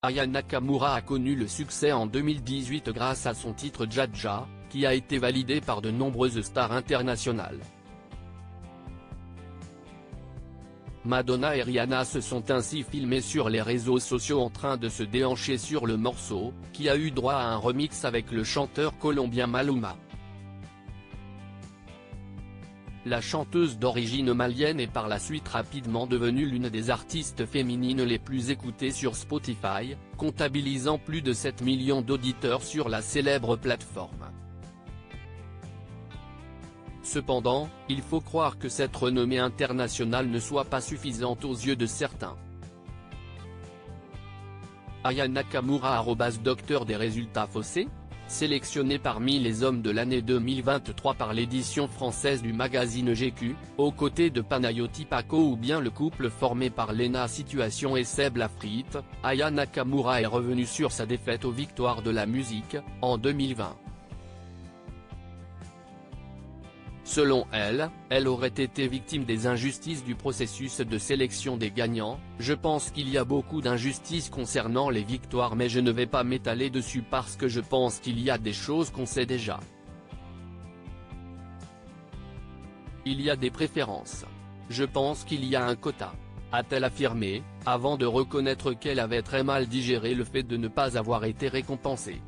Aya Nakamura a connu le succès en 2018 grâce à son titre Jaja, qui a été validé par de nombreuses stars internationales. Madonna et Rihanna se sont ainsi filmées sur les réseaux sociaux en train de se déhancher sur le morceau, qui a eu droit à un remix avec le chanteur colombien Maluma. La chanteuse d'origine malienne est par la suite rapidement devenue l'une des artistes féminines les plus écoutées sur Spotify, comptabilisant plus de 7 millions d'auditeurs sur la célèbre plateforme. Cependant, il faut croire que cette renommée internationale ne soit pas suffisante aux yeux de certains. Aya Nakamura @docteur des résultats faussés ? Sélectionné parmi les hommes de l'année 2023 par l'édition française du magazine GQ, aux côtés de Panayoti Paco ou bien le couple formé par Lena Situation et Seb Lafrite, Aya Nakamura est revenue sur sa défaite aux Victoires de la musique, en 2020. Selon elle, elle aurait été victime des injustices du processus de sélection des gagnants. Je pense qu'il y a beaucoup d'injustices concernant les victoires mais je ne vais pas m'étaler dessus parce que je pense qu'il y a des choses qu'on sait déjà. Il y a des préférences. Je pense qu'il y a un quota, a-t-elle affirmé, avant de reconnaître qu'elle avait très mal digéré le fait de ne pas avoir été récompensée.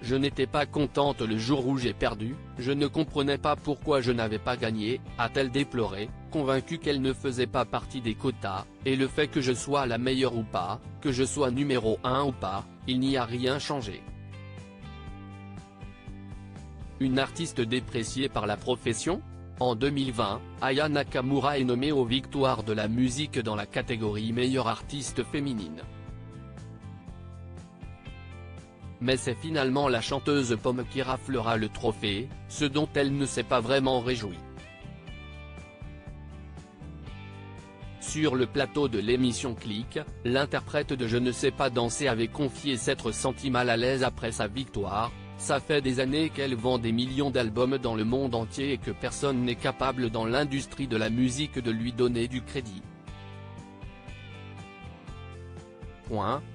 Je n'étais pas contente le jour où j'ai perdu, je ne comprenais pas pourquoi je n'avais pas gagné, a-t-elle déploré, convaincue qu'elle ne faisait pas partie des quotas, et le fait que je sois la meilleure ou pas, que je sois numéro 1 ou pas, il n'y a rien changé. Une artiste dépréciée par la profession ? En 2020, Aya Nakamura est nommée aux Victoires de la musique dans la catégorie meilleure artiste féminine. Mais c'est finalement la chanteuse Pomme qui raflera le trophée, ce dont elle ne s'est pas vraiment réjouie. Sur le plateau de l'émission Click, l'interprète de Je ne sais pas danser avait confié s'être sentie mal à l'aise après sa victoire. Ça fait des années qu'elle vend des millions d'albums dans le monde entier et que personne n'est capable dans l'industrie de la musique de lui donner du crédit.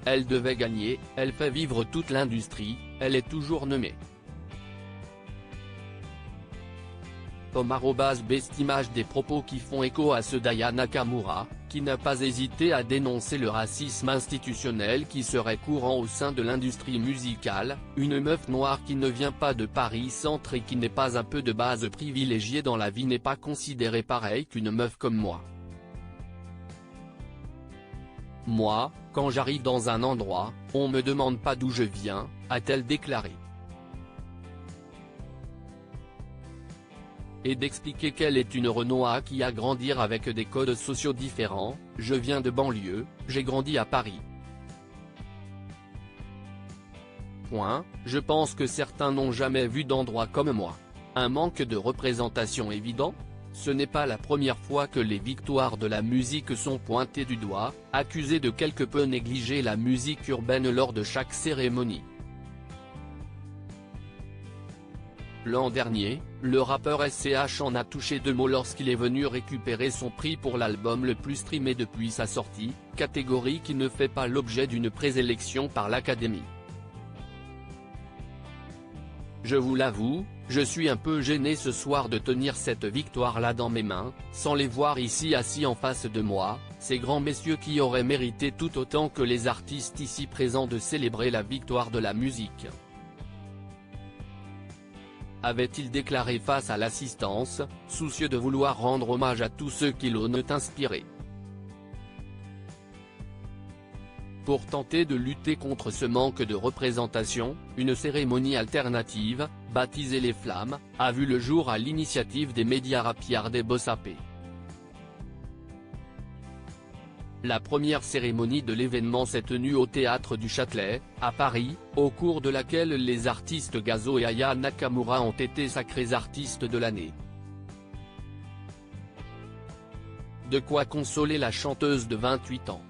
Elle devait gagner, elle fait vivre toute l'industrie, elle est toujours nommée. Pomme @bestimage des propos qui font écho à ceux d'Aya Nakamura, qui n'a pas hésité à dénoncer le racisme institutionnel qui serait courant au sein de l'industrie musicale, une meuf noire qui ne vient pas de Paris-Centre et qui n'est pas un peu de base privilégiée dans la vie n'est pas considérée pareil qu'une meuf comme moi. Moi, quand j'arrive dans un endroit, on me demande pas d'où je viens, a-t-elle déclaré. Et d'expliquer qu'elle est une Renois qui a grandi avec des codes sociaux différents, je viens de banlieue, j'ai grandi à Paris. Je pense que certains n'ont jamais vu d'endroit comme moi. Un manque de représentation évident ? Ce n'est pas la première fois que les victoires de la musique sont pointées du doigt, accusées de quelque peu négliger la musique urbaine lors de chaque cérémonie. L'an dernier, le rappeur SCH en a touché deux mots lorsqu'il est venu récupérer son prix pour l'album le plus streamé depuis sa sortie, catégorie qui ne fait pas l'objet d'une présélection par l'Académie. Je vous l'avoue, je suis un peu gêné ce soir de tenir cette victoire-là dans mes mains, sans les voir ici assis en face de moi, ces grands messieurs qui auraient mérité tout autant que les artistes ici présents de célébrer la victoire de la musique. Avait-il déclaré face à l'assistance, soucieux de vouloir rendre hommage à tous ceux qui l'ont inspiré. Pour tenter de lutter contre ce manque de représentation, une cérémonie alternative, baptisée Les Flammes, a vu le jour à l'initiative des médias rapiards des Bossapé. La première cérémonie de l'événement s'est tenue au Théâtre du Châtelet, à Paris, au cours de laquelle les artistes Gazo et Aya Nakamura ont été sacrés artistes de l'année. De quoi consoler la chanteuse de 28 ans.